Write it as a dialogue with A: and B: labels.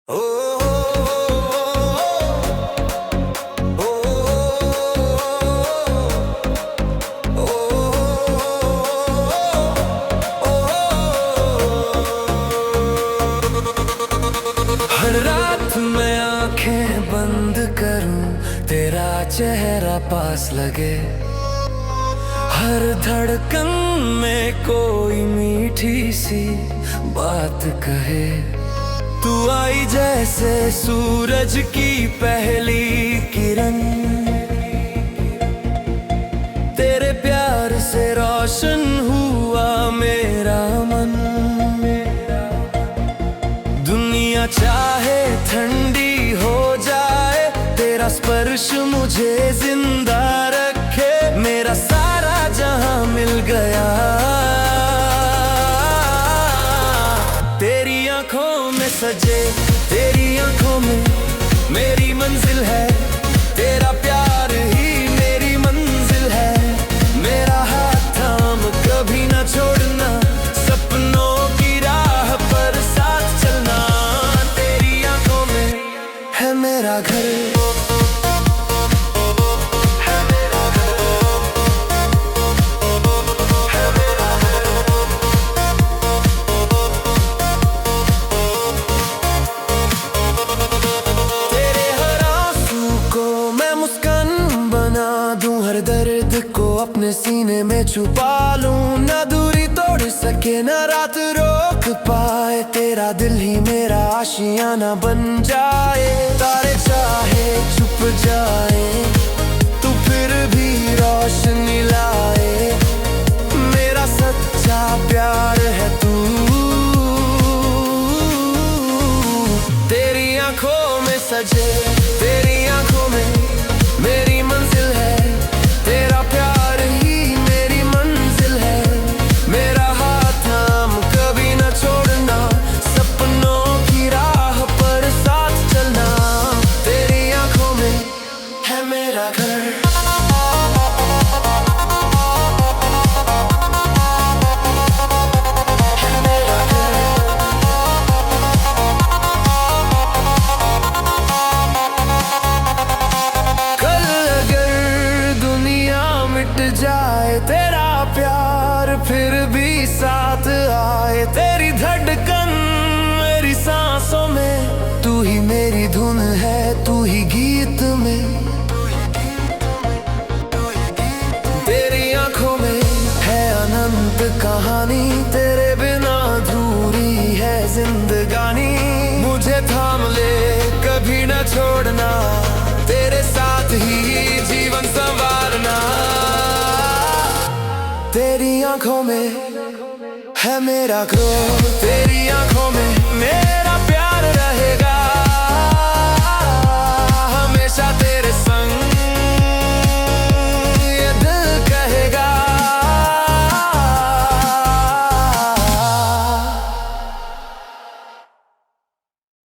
A: ओ, ओ, ओ, हर रात मैं आंखें बंद करूं, तेरा चेहरा पास लगे। हर धड़कन में कोई मीठी सी बात कहे। तू आई जैसे सूरज की पहली किरण, तेरे प्यार से रोशन हुआ मेरा मन। दुनिया चाहे ठंडी हो जाए, तेरा स्पर्श मुझे जिंदा रखे। मेरा सारा जहां मिल गया, तेरी आंखों में सजे। तेरी आंखों में मेरी मंजिल है, तेरा प्यार ही मेरी मंजिल है। मेरा हाथ थाम कभी ना छोड़ना, सपनों की राह पर साथ चलना। तेरी आंखों में है मेरा घर, हर दर्द को अपने सीने में छुपा लूं। ना दूरी तोड़ सके ना रात रोक पाए, तेरा दिल ही मेरा आशियाना बन जाए। तारे चाहे छुप जाए, तू फिर भी रोशनी लाए। मेरा सच्चा प्यार है तू, तेरी आंखों में सजे। तेरी आंखों में मेरी मंजिल है, तेरा प्यार ही मेरी मंजिल है। मेरा हाथ थाम कभी न छोड़ना, सपनों की राह पर साथ चलना। तेरी आंखों में है मेरा घर, है मेरा घर। कल अगर दुनिया मिट जाए, तेरा प्यार फिर भी साथ आए। तेरी धड़कन मेरी सांसों में, तू ही मेरी धुन है, तू ही गीत में। तेरी आंखों में है अनंत कहानी, तेरे बिना अधूरी है जिंदगानी। मुझे थाम ले कभी न छोड़ना, तेरे साथ ही जीवन संवारना। तेरी आंखों में है मेरा क्रोध, तेरी आंखों में मेरा